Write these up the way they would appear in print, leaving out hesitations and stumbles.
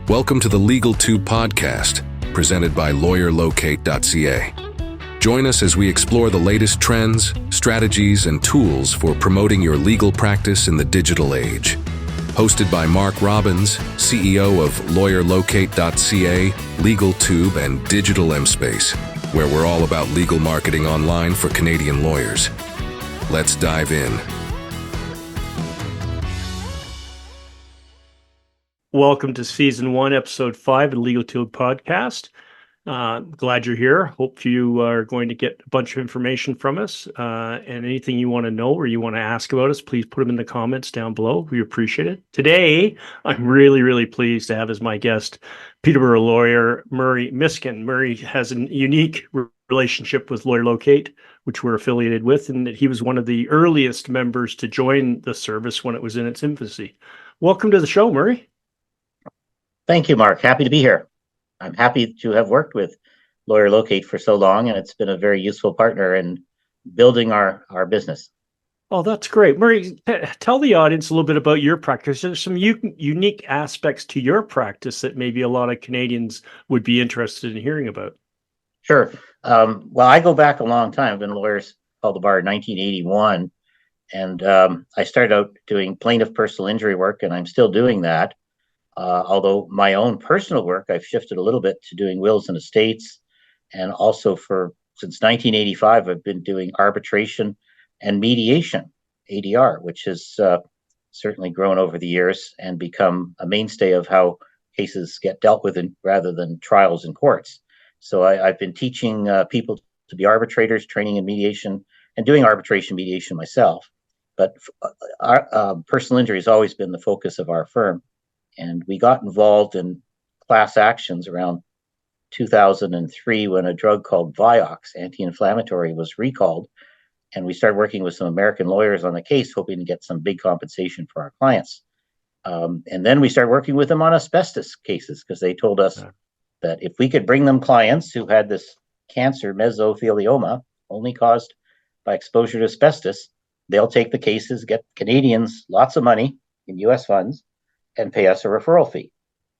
Welcome to the LegalTube podcast, presented by LawyerLocate.ca. Join us as we explore the latest trends, strategies, and tools for promoting your legal practice in the digital age. Hosted by Mark Robbins, CEO of LawyerLocate.ca, LegalTube, and Digital MSpace, where we're all about legal marketing online for Canadian lawyers. Let's dive in. Welcome to Season 1, Episode 5 of the LegalTube podcast. Glad you're here. Hope you are going to get a bunch of information from us. And anything you want to know or you want to ask about us, please put them in the comments down below. We appreciate it. Today, I'm really pleased to have as my guest Peterborough lawyer Murray Miskin. Murray has a unique relationship with LawyerLocate, which we're affiliated with, and that he was one of the earliest members to join the service when it was in its infancy. Welcome to the show, Murray. Thank you, Mark. Happy to be here. I'm happy to have worked with LawyerLocate for so long, and it's been a very useful partner in building our business. Oh, that's great. Murray, tell the audience a little bit about your practice. There's some unique aspects to your practice that maybe a lot of Canadians would be interested in hearing about. Sure. Well, I go back a long time. I've been a lawyer called the bar in 1981, and I started out doing plaintiff personal injury work, and I'm still doing that. Although my own personal work, I've shifted a little bit to doing wills and estates. And also since 1985, I've been doing arbitration and mediation, ADR, which has certainly grown over the years and become a mainstay of how cases get dealt with rather than trials in courts. So I've been teaching people to be arbitrators, training in mediation, and doing arbitration mediation myself. But personal injury has always been the focus of our firm. And we got involved in class actions around 2003 when a drug called Vioxx, anti-inflammatory, was recalled. And we started working with some American lawyers on the case, hoping to get some big compensation for our clients. And then we started working with them on asbestos cases because they told us that if we could bring them clients who had this cancer, mesothelioma, only caused by exposure to asbestos, they'll take the cases, get Canadians lots of money in U.S. funds, and pay us a referral fee.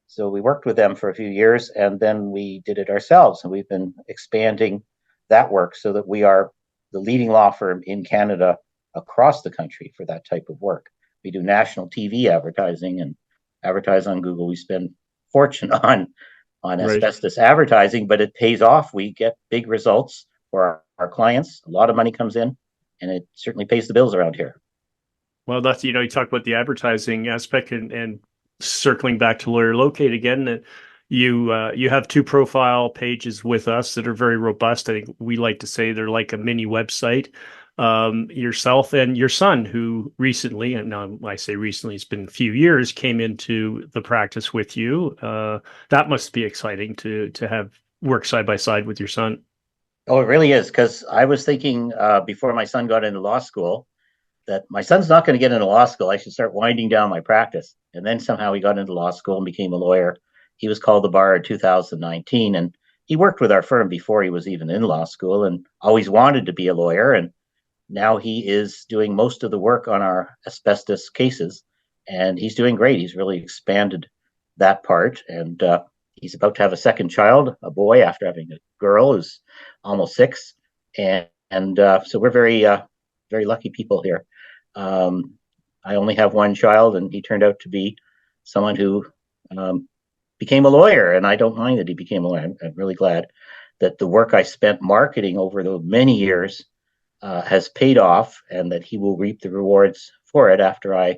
So we worked with them for a few years, and then we did it ourselves. And we've been expanding that work so that we are the leading law firm in Canada across the country for that type of work. We do national TV advertising and advertise on Google. We spend fortune on asbestos advertising, but it pays off. We get big results for our clients. A lot of money comes in, and it certainly pays the bills around here. Well, that's, you talk about the advertising aspect and circling back to LawyerLocate again, that you have two profile pages with us that are very robust. I think we like to say they're like a mini website. Yourself and your son, who recently, and now I say recently, it's been a few years, came into the practice with you. That must be exciting to have work side by side with your son. Oh, it really is, because I was thinking before my son got into law school, that my son's not going to get into law school. I should start winding down my practice. And then somehow he got into law school and became a lawyer. He was called the bar in 2019, and he worked with our firm before he was even in law school and always wanted to be a lawyer. And now he is doing most of the work on our asbestos cases, and he's doing great. He's really expanded that part, and he's about to have a second child, a boy, after having a girl who's almost 6. And so we're very lucky people here. I only have one child, and he turned out to be someone who became a lawyer, and I don't mind that he became a lawyer. I'm really glad that the work I spent marketing over the many years has paid off, and that he will reap the rewards for it after I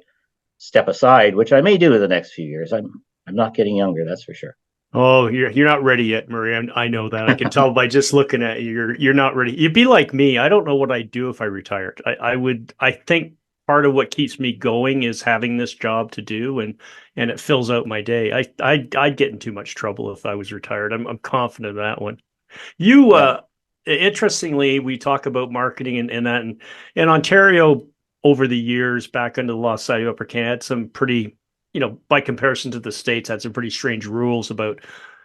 step aside, which I may do in the next few years. I'm not getting younger, that's for sure. Oh, you're not ready yet, Murray. I know that. I can tell by just looking at you. You're not ready. You'd be like me. I don't know what I'd do if I retired. I think part of what keeps me going is having this job to do, and it fills out my day. I'd get in too much trouble if I was retired. I'm confident of that one. Interestingly, we talk about marketing and that, and in Ontario over the years, back under the law side of Upper Canada, had some pretty, by comparison to the States, had some pretty strange rules about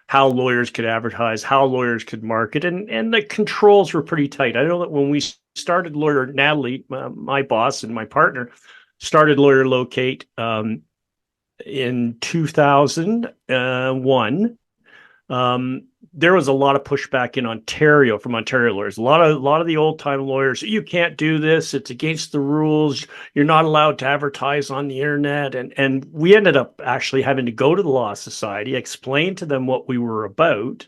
how lawyers could advertise, how lawyers could market, and the controls were pretty tight. I know that when we started Lawyer Natalie, my boss and my partner, started LawyerLocate, in 2001, there was a lot of pushback in Ontario from Ontario lawyers. A lot of the old time lawyers, you can't do this. It's against the rules. You're not allowed to advertise on the internet. And we ended up actually having to go to the Law Society, explain to them what we were about.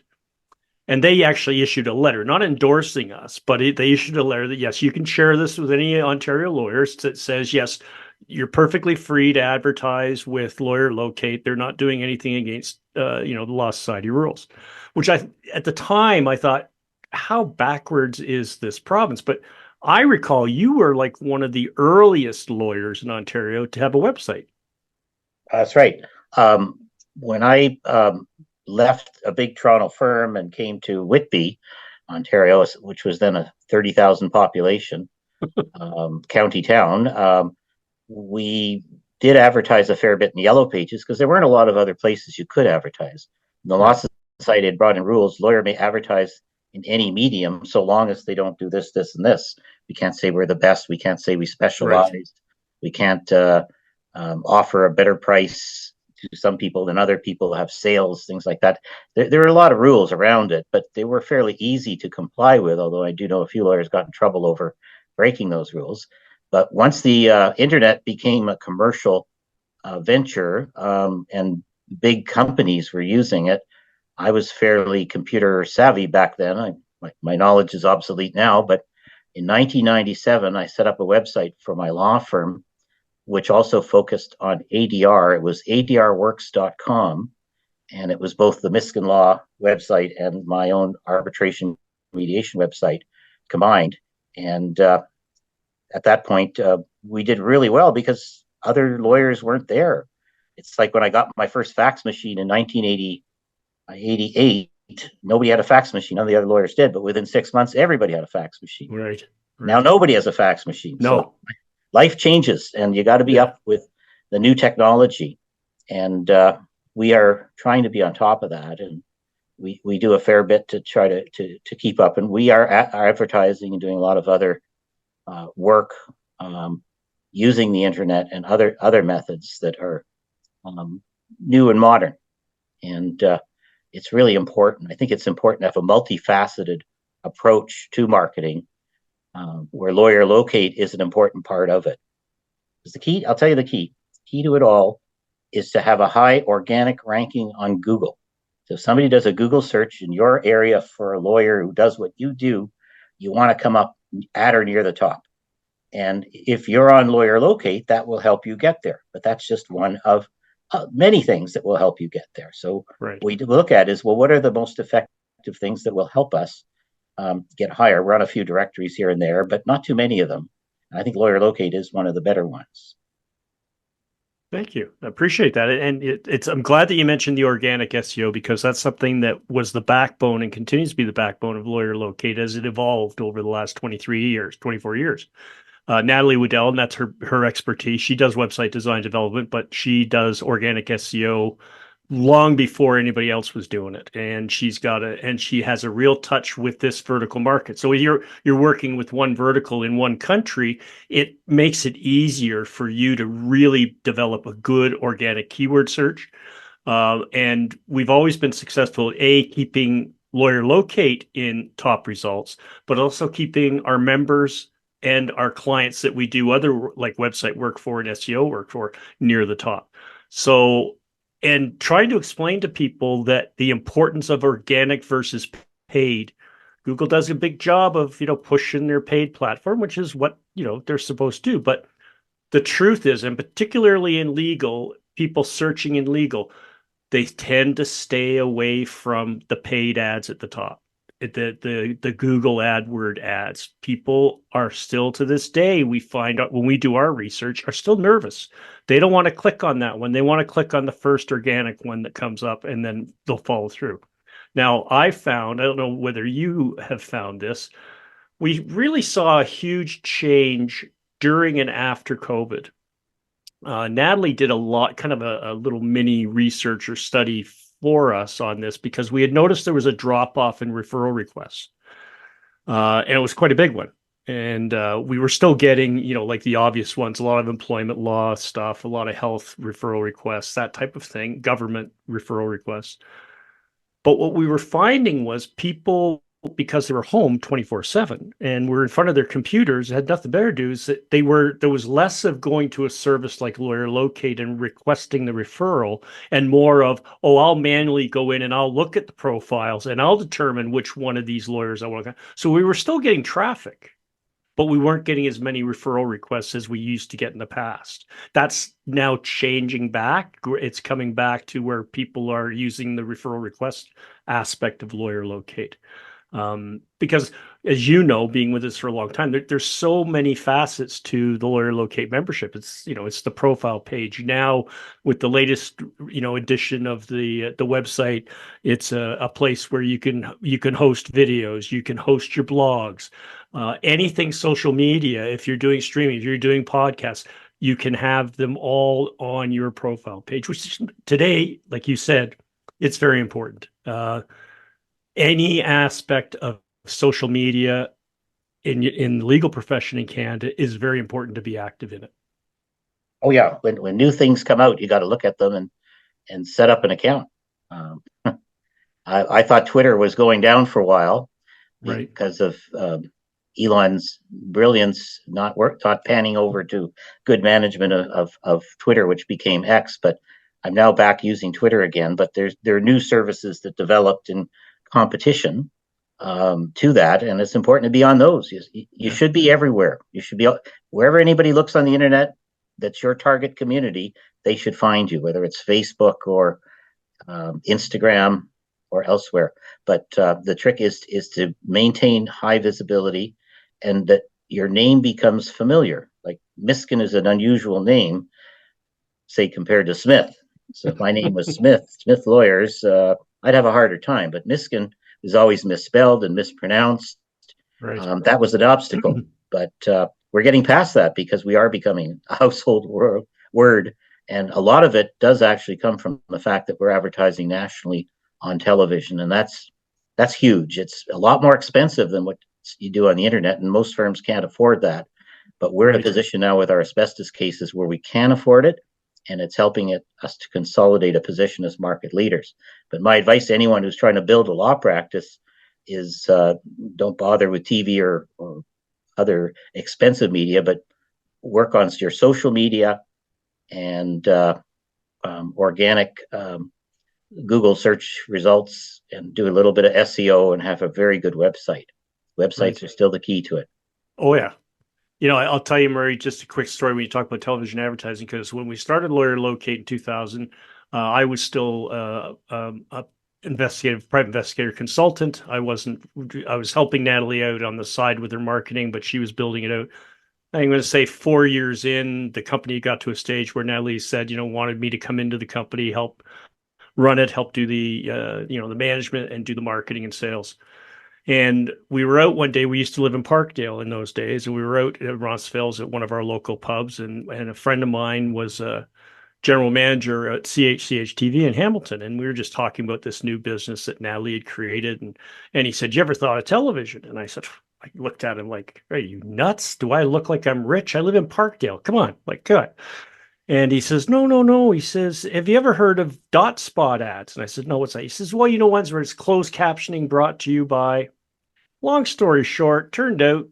And they actually issued a letter, not endorsing us, but they issued a letter that, yes, you can share this with any Ontario lawyers that says, yes, you're perfectly free to advertise with LawyerLocate. They're not doing anything against, the Law Society rules, which at the time, I thought, how backwards is this province? But I recall you were like one of the earliest lawyers in Ontario to have a website. That's right. When I left a big Toronto firm and came to Whitby, Ontario, which was then a 30,000 population county town, we did advertise a fair bit in the Yellow Pages because there weren't a lot of other places you could advertise. The Law Society had brought in rules: lawyer may advertise in any medium so long as they don't do this, this, and this. We can't say we're the best. We can't say we specialize. Right. We can't offer a better price to some people than other people, have sales, things like that. There were a lot of rules around it, but they were fairly easy to comply with, although I do know a few lawyers got in trouble over breaking those rules. But once the internet became a commercial venture and big companies were using it, I was fairly computer savvy back then. My knowledge is obsolete now, but in 1997, I set up a website for my law firm, which also focused on ADR. It was adrworks.com, and it was both the Miskin Law website and my own arbitration mediation website combined. And at that point, we did really well because other lawyers weren't there. It's like when I got my first fax machine in 1988, nobody had a fax machine. None of the other lawyers did, but within 6 months, everybody had a fax machine. Right. Now nobody has a fax machine. No. So life changes, and you got to be up with the new technology. And we are trying to be on top of that. And we do a fair bit to try to keep up. And we are advertising and doing a lot of other work using the internet and other methods that are new and modern. And it's really important. I think it's important to have a multifaceted approach to marketing, where LawyerLocate is an important part of it. Because the key, I'll tell you the key to it all is to have a high organic ranking on Google. So if somebody does a Google search in your area for a lawyer who does what you do, you want to come up at or near the top. And if you're on LawyerLocate, that will help you get there. But that's just one of many things that will help you get there. So what we look at is, well, what are the most effective things that will help us get higher? We're on a few directories here and there, but not too many of them. I think LawyerLocate is one of the better ones. Thank you. I appreciate that. And I'm glad that you mentioned the organic SEO, because that's something that was the backbone and continues to be the backbone of LawyerLocate as it evolved over the last 24 years. Natalie Waddell, and that's her expertise. She does website design development, but she does organic SEO long before anybody else was doing it. And she has a real touch with this vertical market. So you're working with one vertical in one country, it makes it easier for you to really develop a good organic keyword search. And we've always been successful, keeping LawyerLocate in top results, but also keeping our members and our clients that we do other like website work for and SEO work for near the top. So, and trying to explain to people that the importance of organic versus paid. Google does a big job of, pushing their paid platform, which is what, they're supposed to do. But the truth is, and particularly in legal, people searching in legal, they tend to stay away from the paid ads at the top. The Google AdWord ads. People are still, to this day, we find out when we do our research, are still nervous. They don't want to click on that one. They want to click on the first organic one that comes up, and then they'll follow through. Now, I don't know whether you have found this, we really saw a huge change during and after COVID. Natalie did a lot, kind of a little mini research or study for us on this, because we had noticed there was a drop off in referral requests, and it was quite a big one. And we were still getting, like the obvious ones, a lot of employment law stuff, a lot of health referral requests, that type of thing, government referral requests. But what we were finding was people, because they were home 24/7 and were in front of their computers, had nothing better to do, is that there was less of going to a service like LawyerLocate and requesting the referral, and more of, oh, I'll manually go in and I'll look at the profiles and I'll determine which one of these lawyers I want to. So we were still getting traffic, but we weren't getting as many referral requests as we used to get in the past. That's now changing back. It's coming back to where people are using the referral request aspect of LawyerLocate. Because, as you know, being with us for a long time, there's so many facets to the LawyerLocate membership. It's it's the profile page now with the latest edition of the website. It's a place where you can host videos, you can host your blogs, anything social media. If you're doing streaming, if you're doing podcasts, you can have them all on your profile page. Which today, like you said, it's very important. Any aspect of social media in the legal profession in Canada is very important to be active in it. Oh yeah, when new things come out, you got to look at them and set up an account. I thought Twitter was going down for a while because of Elon's brilliance, not panning over to good management of Twitter, which became X. But I'm now back using Twitter again. But there are new services that developed in competition to that, and it's important to be on those. You should be everywhere. You should be wherever anybody looks on the internet that's your target community. They should find you, whether it's Facebook or Instagram or elsewhere. But the trick is to maintain high visibility, and that your name becomes familiar. Like Miskin is an unusual name, say, compared to Smith. So if my name was Smith Lawyers, I'd have a harder time. But Miskin is always misspelled and mispronounced. Right. That was an obstacle. But we're getting past that because we are becoming a household word. And a lot of it does actually come from the fact that we're advertising nationally on television. And that's huge. It's a lot more expensive than what you do on the internet. And most firms can't afford that. But we're in a position now with our asbestos cases where we can afford it. And it's helping us to consolidate a position as market leaders. But my advice to anyone who's trying to build a law practice is don't bother with TV or other expensive media, but work on your social media and organic Google search results, and do a little bit of SEO and have a very good website. Websites are still the key to it. Oh, yeah. I'll tell you, Murray, just a quick story when you talk about television advertising, because when we started LawyerLocate in 2000, I was still a private investigator consultant. I was helping Natalie out on the side with her marketing, but she was building it out. I'm going to say 4 years in, the company got to a stage where Natalie said, wanted me to come into the company, help run it, help do the, the management and do the marketing and sales. And we were out one day. We used to live in Parkdale in those days, and we were out at Rossville's at one of our local pubs. And a friend of mine was a general manager at CHCH TV in Hamilton, and we were just talking about this new business that Natalie had created. And he said, "You ever thought of television?" And I said, I looked at him like, "Are you nuts? Do I look like I'm rich? I live in Parkdale. Come on, like, good." And he says, no. He says, "Have you ever heard of dot spot ads?" And I said, "No, what's that?" He says, "Well, ones where it's closed captioning brought to you by." Long story short, turned out,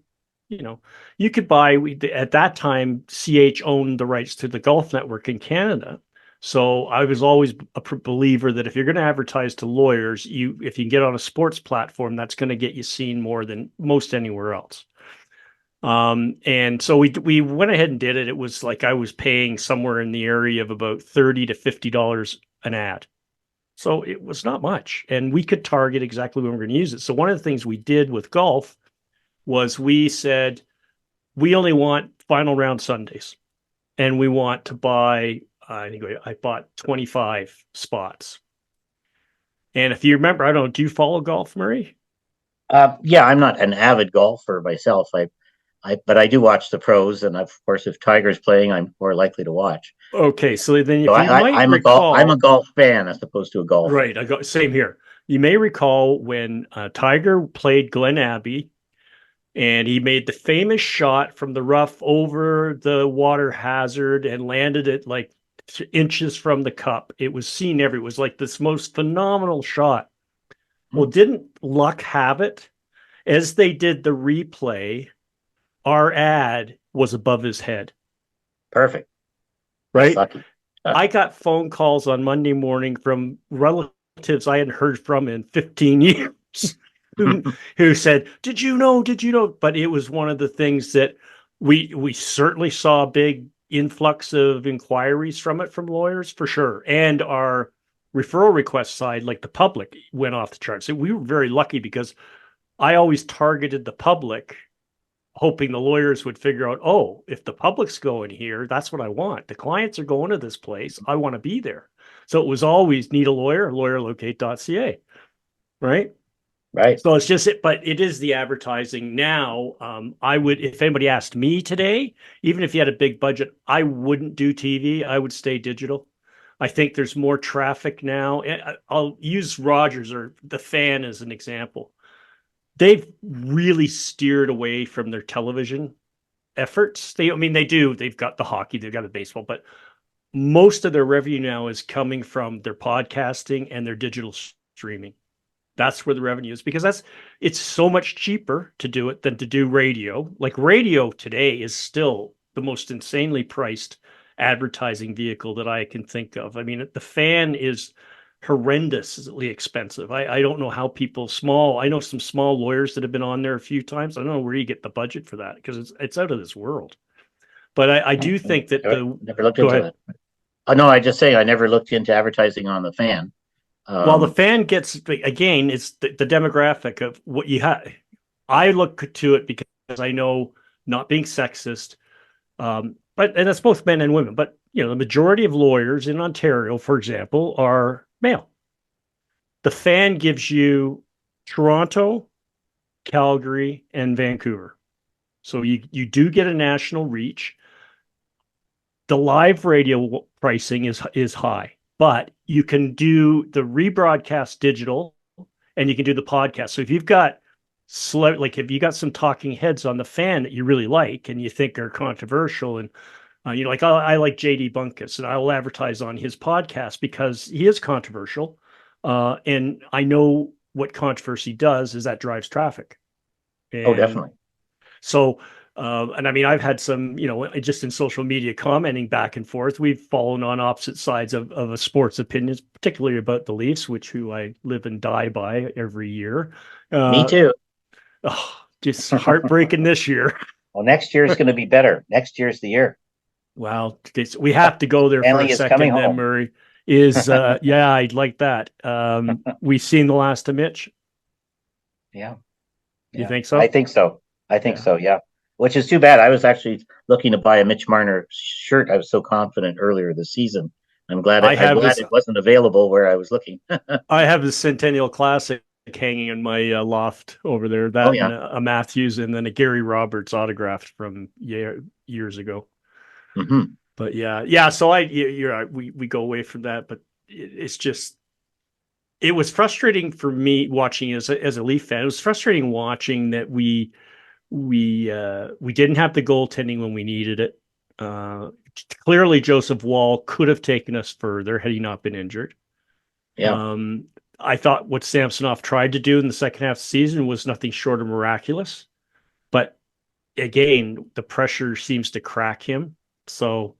you could buy, at that time, CH owned the rights to the Golf Network in Canada. So I was always a believer that if you're going to advertise to lawyers, if you can get on a sports platform, that's going to get you seen more than most anywhere else. And so we went ahead and did it. It was like I was paying somewhere in the area of about $30 to $50 an ad. So it was not much, and we could target exactly when we're going to use it. So one of the things we did with golf was we said, we only want final round Sundays, and we want to buy, anyway, I bought 25 spots. And if you remember, I don't know, do you follow golf, Murray? Yeah, I'm not an avid golfer myself. But I do watch the pros, and of course, if Tiger's playing, I'm more likely to watch. Okay, so then if I'm a golf fan as opposed to a golfer. Right, same here. You may recall when Tiger played Glen Abbey, and he made the famous shot from the rough over the water hazard and landed it like inches from the cup. It was seen everywhere. It was like this most phenomenal shot. Well, didn't luck have it? As they did the replay, our ad was above his head. Perfect. Right? Lucky. I got phone calls on Monday morning from relatives I hadn't heard from in 15 years who said, did you know? Did you know? But it was one of the things that we certainly saw a big influx of inquiries from it from lawyers for sure. And our referral request side, like the public, went off the charts. So we were very lucky because I always targeted the public, hoping the lawyers would figure out, oh, if the public's going here, that's what I want. The clients are going to this place. I want to be there. So it was always need a lawyer, LawyerLocate.ca. Right. Right. So it's just it, but it is the advertising now. I would, if anybody asked me today, even if you had a big budget, I wouldn't do TV. I would stay digital. I think there's more traffic now. I'll use Rogers or the Fan as an example. They've really steered away from their television efforts. They do. They've got the hockey, they've got the baseball, but most of their revenue now is coming from their podcasting and their digital streaming. That's where the revenue is because it's so much cheaper to do it than to do radio. Like radio today is still the most insanely priced advertising vehicle that I can think of. I mean, the Fan is horrendously expensive. I don't know how I know some small lawyers that have been on there a few times. I don't know where you get the budget for that because it's out of this world. But I do think that never looked into that. Oh no, I just say I never looked into advertising on the Fan. Well, the Fan gets, again, it's the demographic of what you have. I look to it because I know, not being sexist, and that's both men and women, but the majority of lawyers in Ontario, for example, are male. The Fan gives you Toronto, Calgary, and Vancouver. So you do get a national reach. The live radio pricing is high, but you can do the rebroadcast digital and you can do the podcast. So if you've got if you got some talking heads on the Fan that you really like and you think are controversial, and like I like JD Bunkus, and I'll advertise on his podcast because he is controversial, and I know what controversy does is that drives traffic. Oh, definitely. So, and I mean, I've had some, just in social media commenting back and forth. We've fallen on opposite sides of a sports opinions, particularly about the Leafs, who I live and die by every year. Me too. Oh, just heartbreaking this year. Well, next year is going to be better. Next year's the year. Wow, we have to go there Stanley for a second. Then Murray is, yeah, I'd like that. We've seen the last of Mitch. Yeah. You think so? I think so. Yeah. Which is too bad. I was actually looking to buy a Mitch Marner shirt. I was so confident earlier this season. I'm glad it wasn't available where I was looking. I have the Centennial Classic hanging in my loft over there. And a Matthews, and then a Gary Roberts autographed from years ago. Mm-hmm. But yeah. So you're right. We go away from that, but it's just, it was frustrating for me watching as a Leaf fan. It was frustrating watching that we didn't have the goaltending when we needed it. Clearly, Joseph Wall could have taken us further had he not been injured. Yeah. I thought what Samsonov tried to do in the second half of the season was nothing short of miraculous. But again, the pressure seems to crack him. So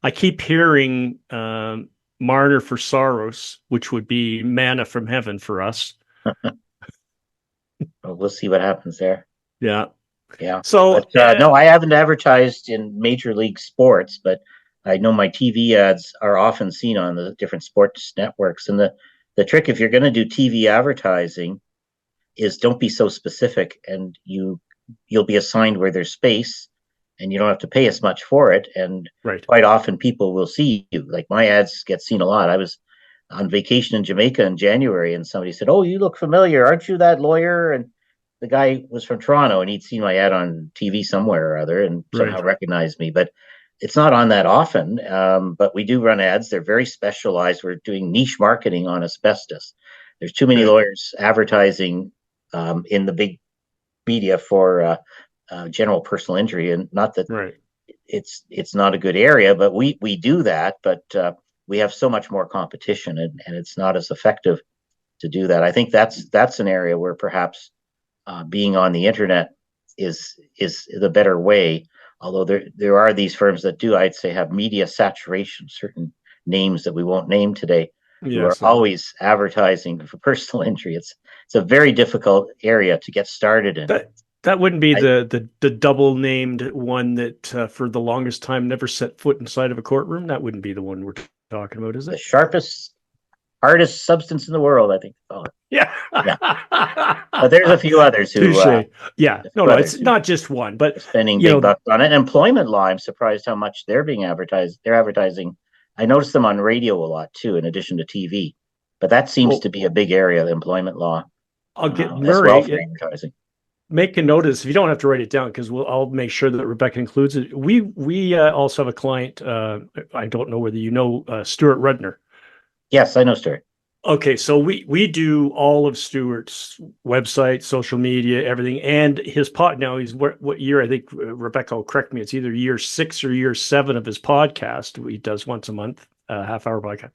I keep hearing Marner for Saros, which would be manna from heaven for us. Well, we'll see what happens there. Yeah. Yeah. So no, I haven't advertised in Major League Sports, but I know my TV ads are often seen on the different sports networks. And the trick, if you're going to do TV advertising, is don't be so specific, and you'll be assigned where there's space, and you don't have to pay as much for it. And quite often people will see you. Like my ads get seen a lot. I was on vacation in Jamaica in January, and somebody said, "Oh, you look familiar. Aren't you that lawyer?" And the guy was from Toronto, and he'd seen my ad on TV somewhere or other and somehow recognized me. But it's not on that often. But we do run ads. They're very specialized. We're doing niche marketing on asbestos. There's too many lawyers advertising in the big, media for general personal injury, and not that Right. it's not a good area, but we do that, but we have so much more competition, and it's not as effective to do that. I think that's an area where perhaps being on the internet is the better way. Although there are these firms that do, I'd say, have media saturation, certain names that we won't name today, who are Yes. always advertising for personal injury. It's a very difficult area to get started in. That wouldn't be the double named one that for the longest time never set foot inside of a courtroom. That wouldn't be the one we're talking about, is The it? sharpest, hardest substance in the world, I think they call it. Yeah. But there's a few others who yeah. No, it's not just one, but spending big bucks on it. Employment law, I'm surprised how much they're being advertised. They're advertising. I notice them on radio a lot too, in addition to TV. But that seems to be a big area, the employment law. I'll get as Murray. well for advertising. Make a note of this. If you don't have to write it down, because I'll make sure that Rebecca includes it. We also have a client. I don't know whether you know Stuart Rudner. Yes, I know Stuart. Okay, so we do all of Stuart's website, social media, everything, and his pod. Now he's what year? I think Rebecca will correct me. It's either year 6 or year 7 of his podcast. He does once a month, half-hour podcast.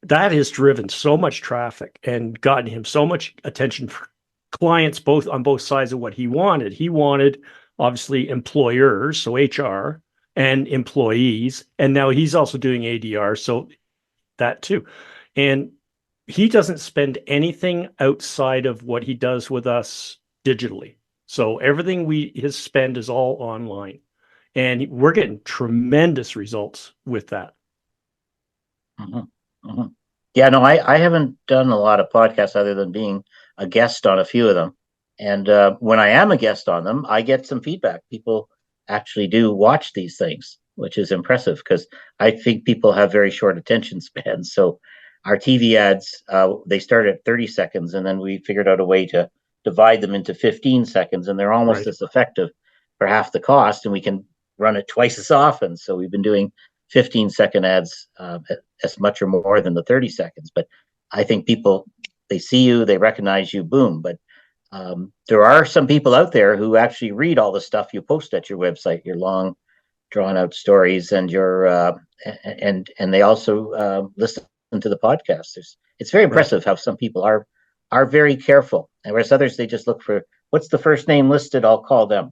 That has driven so much traffic and gotten him so much attention for clients, on both sides of what he wanted. He wanted obviously employers, so HR, and employees, and now he's also doing ADR, so that too. And he doesn't spend anything outside of what he does with us digitally. So everything his spend is all online, and we're getting tremendous results with that. Mm-hmm. Mm-hmm. Yeah, no, I haven't done a lot of podcasts other than being a guest on a few of them. And when I am a guest on them, I get some feedback. People actually do watch these things, which is impressive because I think people have very short attention spans. So our TV ads, they start at 30 seconds, and then we figured out a way to divide them into 15 seconds, and they're almost as effective for half the cost, and we can run it twice as often. So we've been doing 15-second ads as much or more than the 30 seconds. But I think people, they see you, they recognize you, boom. But there are some people out there who actually read all the stuff you post at your website, your long, drawn-out stories, and your and they also listen to the podcast. It's very impressive how some people are very careful, and whereas others, they just look for what's the first name listed, I'll call them.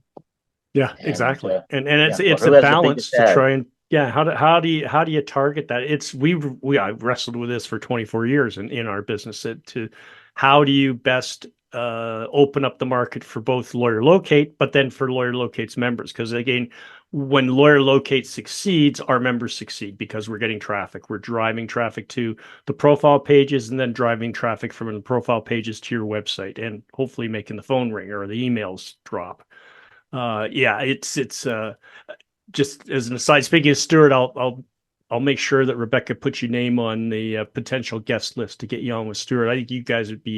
Yeah, exactly. And it's a balance to try and how do you target that? It's I've wrestled with this for 24 years in our business to how do you best open up the market for both LawyerLocate, but then for LawyerLocate's members, because again, when LawyerLocate succeeds, our members succeed because we're getting traffic. We're driving traffic to the profile pages and then driving traffic from the profile pages to your website, and hopefully making the phone ring or the emails drop. It's just as an aside. Speaking of Stuart, I'll make sure that Rebecca puts your name on the potential guest list to get you on with Stuart. I think you guys would be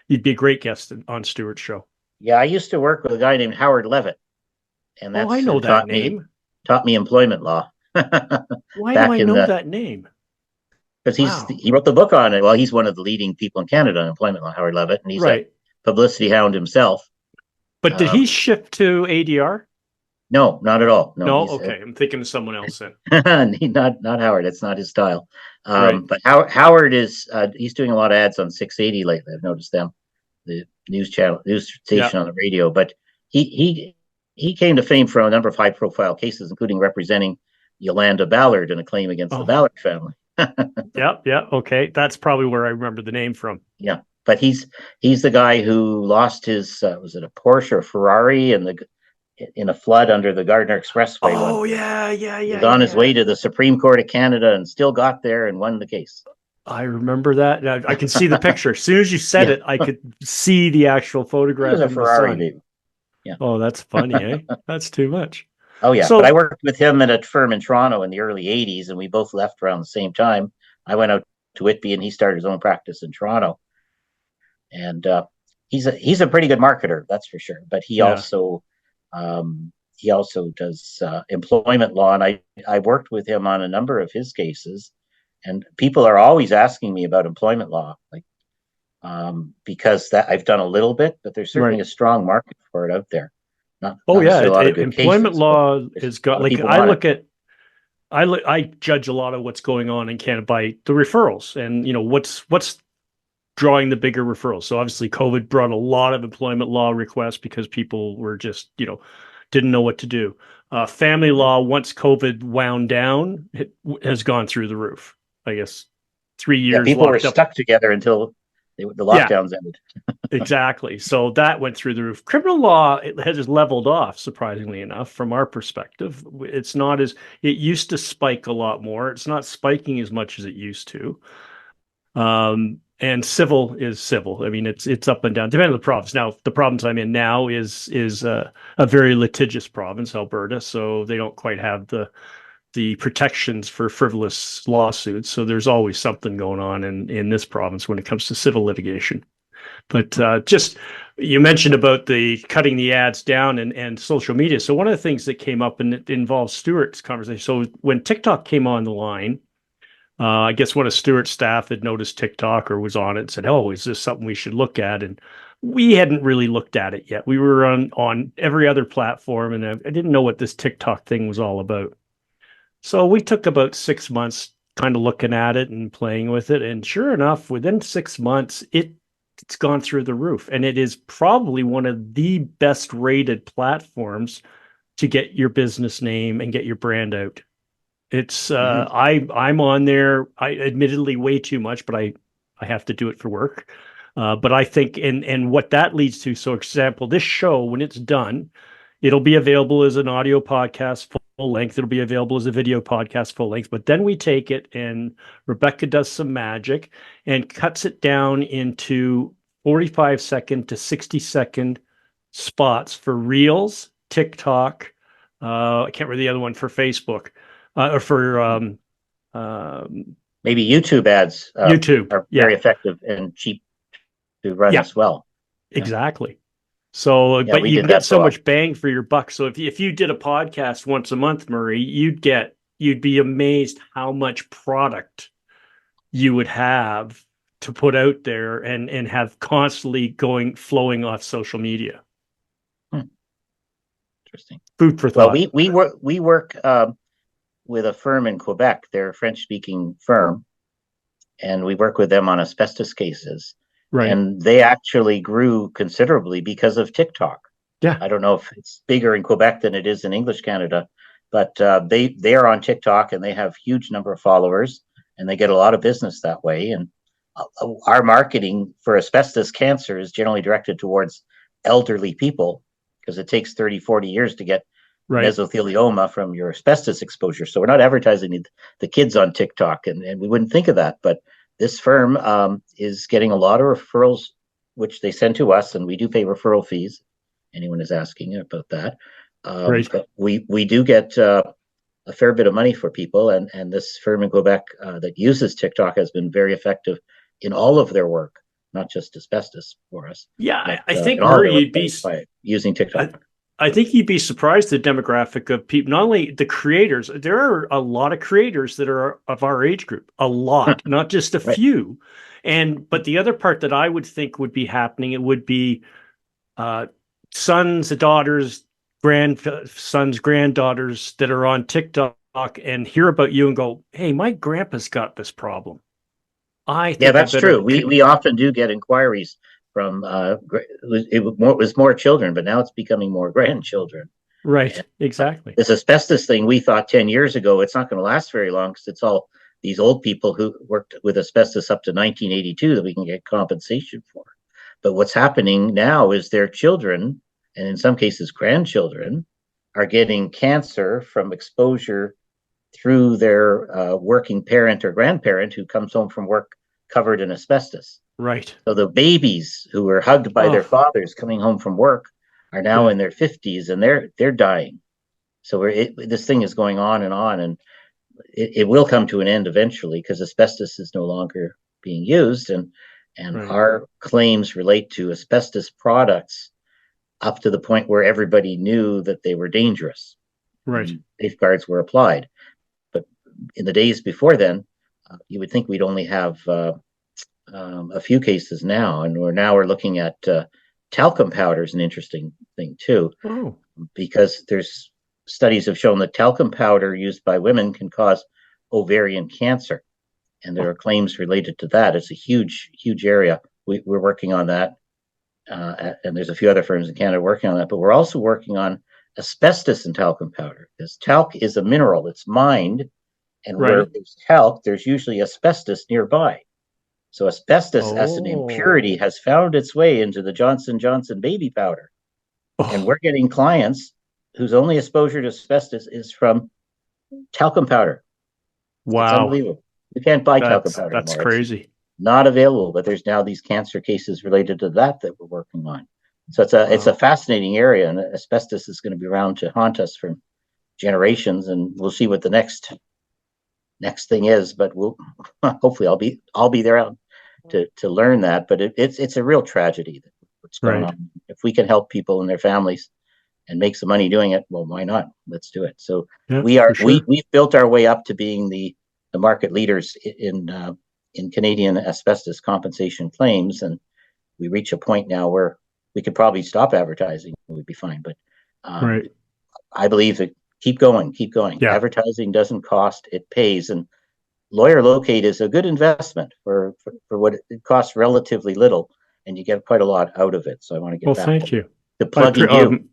you'd be a great guest on Stuart's show. Yeah, I used to work with a guy named Howard Levitt, and that's I know that name. Taught me employment law. Why do I know that name? Because he wrote the book on it. Well, he's one of the leading people in Canada on employment law, Howard Levitt, and he's a publicity hound himself. But did he shift to ADR? No, not at all. No, okay. I'm thinking of someone else then. not Howard. It's not his style. But Howard is he's doing a lot of ads on 680 lately. I've noticed them, the news station on the radio. But he came to fame for a number of high-profile cases, including representing Yolanda Ballard in a claim against the Ballard family. Yeah. Okay, that's probably where I remember the name from. Yeah, but he's the guy who lost his was it a Porsche or Ferrari in a flood under the Gardiner Expressway. Oh, yeah. He was on his way to the Supreme Court of Canada and still got there and won the case. I remember that. I can see the picture. As soon as you said it, I could see the actual photograph. It was a Ferrari, baby. Yeah. Oh, that's funny, eh? That's too much. Oh, yeah. But I worked with him at a firm in Toronto in the early 80s, and we both left around the same time. I went out to Whitby, and he started his own practice in Toronto. And he's a pretty good marketer, that's for sure. But he also does employment law, and I worked with him on a number of his cases. And people are always asking me about employment law. Like, because that I've done a little bit, but there's certainly Right. a strong market for it out there. Oh Not yeah, necessarily a lot of good employment cases, but law there's has a got lot of like people I want it. look at I judge a lot of what's going on in Canada by the referrals and what's drawing the bigger referrals. So obviously COVID brought a lot of employment law requests because people were just, didn't know what to do. Family law, once COVID wound down, it has gone through the roof. I guess three Yeah, years people were locked up. stuck together until the Yeah, lockdowns ended. exactly. So that went through the roof. Criminal law, it has leveled off, surprisingly enough, from our perspective. It's not as, it used to spike a lot more. It's not spiking as much as it used to. And civil is civil. I mean, it's up and down, depending on the province. Now, the province I'm in now is a very litigious province, Alberta, so they don't quite have the protections for frivolous lawsuits. So there's always something going on in this province when it comes to civil litigation. But just you mentioned about the cutting the ads down and social media. So one of the things that came up, and it involves Stuart's conversation. So when TikTok came on the line, I guess one of Stuart's staff had noticed TikTok or was on it and said, "Oh, is this something we should look at?" And we hadn't really looked at it yet. We were on every other platform, and I didn't know what this TikTok thing was all about. So we took about 6 months kind of looking at it and playing with it. And sure enough, within 6 months, it's gone through the roof. And it is probably one of the best rated platforms to get your business name and get your brand out. It's Mhm. I'm on there. I admittedly way too much, but I have to do it for work. But I think and what that leads to. So, example, this show when it's done, it'll be available as an audio podcast full length. It'll be available as a video podcast full length. But then we take it and Rebecca does some magic and cuts it down into 45-second to 60-second spots for Reels, TikTok. I can't remember the other one for Facebook or for Maybe YouTube ads YouTube. are Yeah, very effective and cheap to run yeah, as well. Yeah, exactly. So, yeah, but we you did can get that for so a while. much bang for your buck. So if you did a podcast once a month, Murray, you'd be amazed how much product you would have to put out there and have constantly flowing off social media. Hmm, interesting. Food for Well, thought. we work with a firm in Quebec. They're a French-speaking firm, and we work with them on asbestos cases. Right. And they actually grew considerably because of TikTok. Yeah. I don't know if it's bigger in Quebec than it is in English Canada, but they are on TikTok and they have huge number of followers and they get a lot of business that way. And our marketing for asbestos cancer is generally directed towards elderly people because it takes 30, 40 years to get Right. mesothelioma from your asbestos exposure. So we're not advertising the kids on TikTok, and we wouldn't think of that. But this firm is getting a lot of referrals, which they send to us, and we do pay referral fees. Anyone is asking about that. Right. But we do get a fair bit of money for people, and this firm in Quebec that uses TikTok has been very effective in all of their work, not just asbestos for us, Yeah, but I in think all of Murray, their work by using I, TikTok. I think you'd be surprised the demographic of people, not only the creators, there are a lot of creators that are of our age group, a lot, not just a Right. few. But the other part that I would think would be happening, it would be uh, sons, daughters, grandsons, granddaughters that are on TikTok and hear about you and go, "Hey, my grandpa's got this problem. I Yeah, think I that's true. better." We often do get inquiries from it was more children, but now it's becoming more grandchildren. Right, And exactly. this asbestos thing, we thought 10 years ago, it's not going to last very long because it's all these old people who worked with asbestos up to 1982 that we can get compensation for. But what's happening now is their children, and in some cases grandchildren, are getting cancer from exposure through their working parent or grandparent who comes home from work covered in asbestos. Right. So the babies who were hugged by their Oh, fathers coming home from work are now yeah. in their 50s and they're dying. So this thing is going on, and it will come to an end eventually because asbestos is no longer being used, and Right. our claims relate to asbestos products up to the point where everybody knew that they were dangerous Right. and safeguards were applied. But in the days before then, you would think we'd only have a few cases now, and we're looking at talcum powder is an interesting thing too, Oh, because there's studies have shown that talcum powder used by women can cause ovarian cancer, and there are claims related to that. It's a huge area. We're working on that, and there's a few other firms in Canada working on that. But we're also working on asbestos in talcum powder, because talc is a mineral. It's mined, and where right. there's talc, there's usually asbestos nearby. So asbestos as an impurity Oh, has found its way into the Johnson Johnson baby powder, and oh, we're getting clients whose only exposure to asbestos is from talcum powder. It's wow. unbelievable. You can't buy talcum powder That's anymore. It's crazy. not available, but there's now these cancer cases related to that we're working on. So it's a Wow. fascinating area, and asbestos is going to be around to haunt us for generations, and we'll see what the next thing is. But we'll hopefully I'll be there to learn that. But it's a real tragedy that what's going Right. on. If we can help people and their families and make some money doing it, well, why not? Let's do it. So Yeah, for sure. we've built our way up to being the market leaders in Canadian asbestos compensation claims, and we reach a point now where we could probably stop advertising, we'd be fine. But um, Right. I believe that keep going, keep going. Yeah. Advertising doesn't cost; it pays, and LawyerLocate is a good investment for what it costs relatively little, and you get quite a lot out of it. So I want to get Well, back thank you. to I plugging you.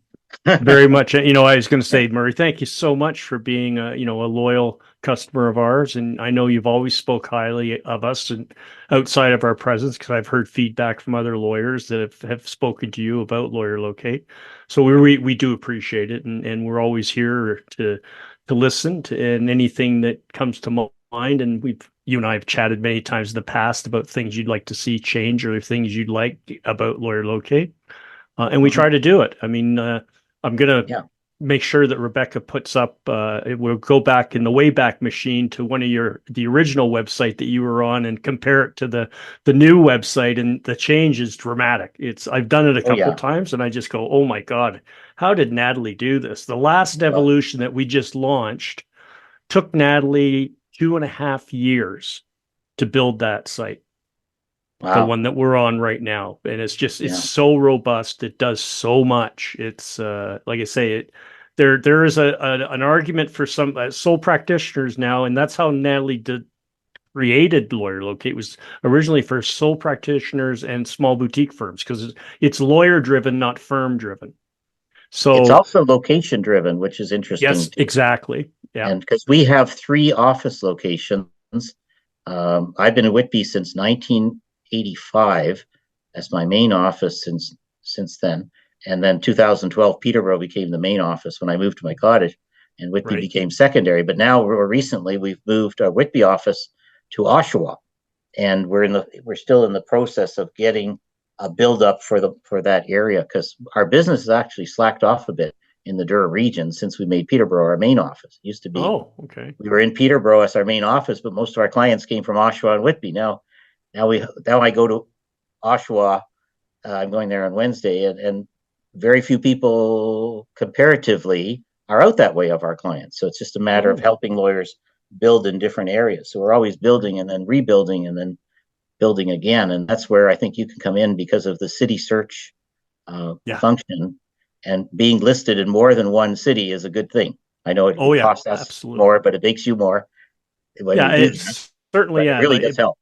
very much. I was going to say, Murray, thank you so much for being a loyal customer of ours, and I know you've always spoke highly of us and outside of our presence because I've heard feedback from other lawyers that have spoken to you about Lawyer Locate. So we do appreciate it, and we're always here to listen to and anything that comes to mind. And you and I have chatted many times in the past about things you'd like to see change or things you'd like about Lawyer Locate. And we Mhm. try to do it. I'm going to Yeah. make sure that Rebecca puts up, we'll go back in the Wayback Machine to the original website that you were on and compare it to the new website. And the change is dramatic. I've done it a Oh couple yeah. times and I just go, oh my God, how did Natalie do this? The last Well, evolution that we just launched took Natalie 2.5 years to build that site, the wow. one that we're on right now. And it's Yeah. so robust. It does so much. It's like I say, there is an argument for some sole practitioners now, and that's how Natalie created Lawyer Locate. Was originally for sole practitioners and small boutique firms because it's lawyer driven, not firm driven. It's So also location driven, which is yes, interesting too. exactly. Yeah. And because we have 3 office locations, I've been in Whitby since 1985 as my main office since then. And then 2012, Peterborough became the main office when I moved to my cottage, and Whitby Right. became secondary. But now, recently, we've moved our Whitby office to Oshawa, and we're still in the process of getting a build up for that area, because our business has actually slacked off a bit in the Durham region since we made Peterborough our main office. It used to be Oh, okay. we were in Peterborough as our main office, but most of our clients came from Oshawa and Whitby. Now I go to Oshawa. I'm going there on Wednesday, and very few people comparatively are out that way of our clients. So it's just a matter of Oh, helping lawyers build in different areas. So we're always building and then rebuilding and then building again, and that's where I think you can come in because of the city search yeah. function, and being listed in more than one city is a good thing. I know Oh, it yeah. costs us Absolutely. more, but it makes you more when Yeah. you do that. It's certainly, But it yeah. really does help.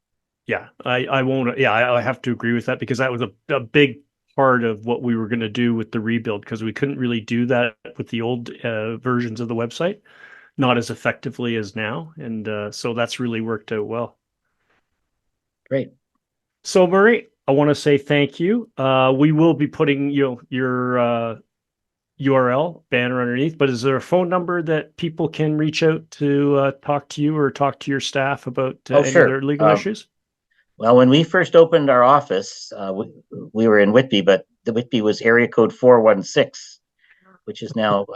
Yeah, I won't. Yeah, I have to agree with that because that was a big part of what we were going to do with the rebuild because we couldn't really do that with the old versions of the website, not as effectively as now, and so that's really worked out well. Great. So Murray, I want to say thank you. We will be putting your URL banner underneath, but is there a phone number that people can reach out to talk to you or talk to your staff about Oh, any of sure. their legal issues? Well, when we first opened our office, we were in Whitby, but the Whitby was area code 416, which is now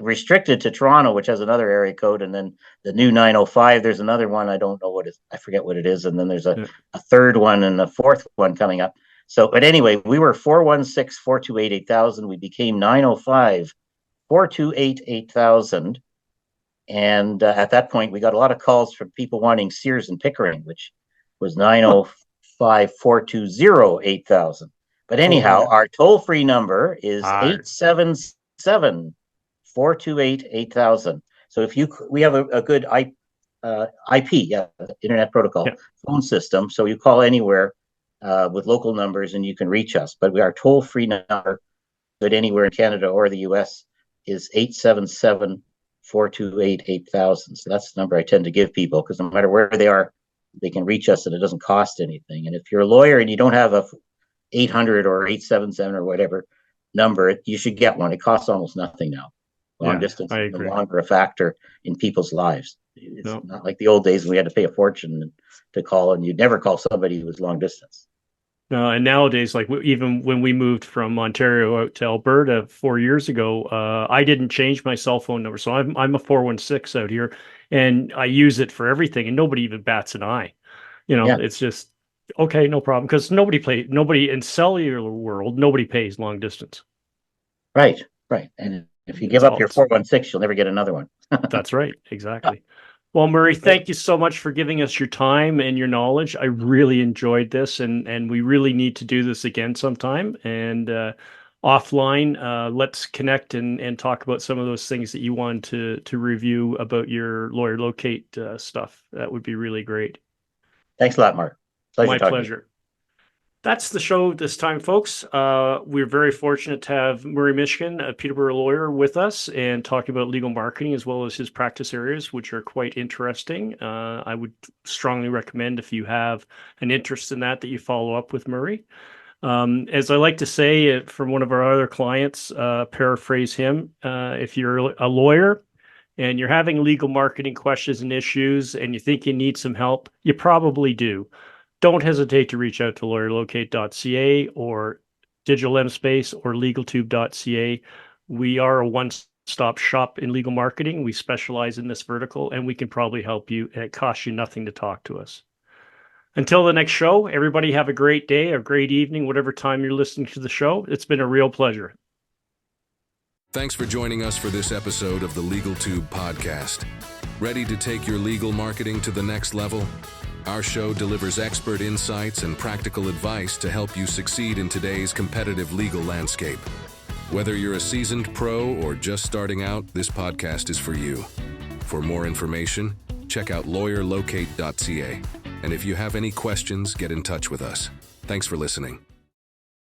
restricted to Toronto, which has another area code, and then the new 905. There's another one. I don't know what it. I forget what it is, and then there's Yeah. a third one and a fourth one coming up. So, but anyway, we were 416-428-8000. We became 905-428-8000. And at that point, we got a lot of calls from people wanting Sears and Pickering, which was 905-420-8000. But anyhow, our toll-free number is 877-428-8000. So we have a good IP, Internet Protocol phone system. So you call anywhere with local numbers and you can reach us. But our toll-free number, good anywhere in Canada or the US, is 877-428-8000. So that's the number I tend to give people, because no matter where they are, they can reach us and it doesn't cost anything. And if you're a lawyer and you don't have a 800 or 877 or whatever number, you should get one. It costs almost nothing now. Long distance is no longer a factor in people's lives. It's not like the old days when we had to pay a fortune to call, and you'd never call somebody who was long distance. And nowadays, like even when we moved from Ontario out to Alberta 4 years ago, I didn't change my cell phone number. So I'm a 416 out here, and I use it for everything, and nobody even bats an eye. It's just, okay, no problem. Because nobody in cellular world, nobody pays long distance. Right. And if you give up your 416, you'll never get another one. That's right. Exactly. Well, Murray, thank you so much for giving us your time and your knowledge. I really enjoyed this, and we really need to do this again sometime. And offline, let's connect and talk about some of those things that you wanted to review about your LawyerLocate stuff. That would be really great. Thanks a lot, Mark. My pleasure. That's the show this time, folks. We're very fortunate to have Murray Miskin, a Peterborough lawyer, with us and talking about legal marketing as well as his practice areas, which are quite interesting. I would strongly recommend, if you have an interest in that you follow up with Murray. As I like to say from one of our other clients, paraphrase him, if you're a lawyer and you're having legal marketing questions and issues and you think you need some help, you probably do. Don't hesitate to reach out to LawyerLocate.ca or Digital MSpace or LegalTube.ca. We are a one-stop shop in legal marketing. We specialize in this vertical, and we can probably help you, and it costs you nothing to talk to us. Until the next show, everybody have a great day, a great evening, whatever time you're listening to the show. It's been a real pleasure. Thanks for joining us for this episode of the LegalTube podcast. Ready to take your legal marketing to the next level? Our show delivers expert insights and practical advice to help you succeed in today's competitive legal landscape. Whether you're a seasoned pro or just starting out, this podcast is for you. For more information, check out LawyerLocate.ca. And if you have any questions, get in touch with us. Thanks for listening.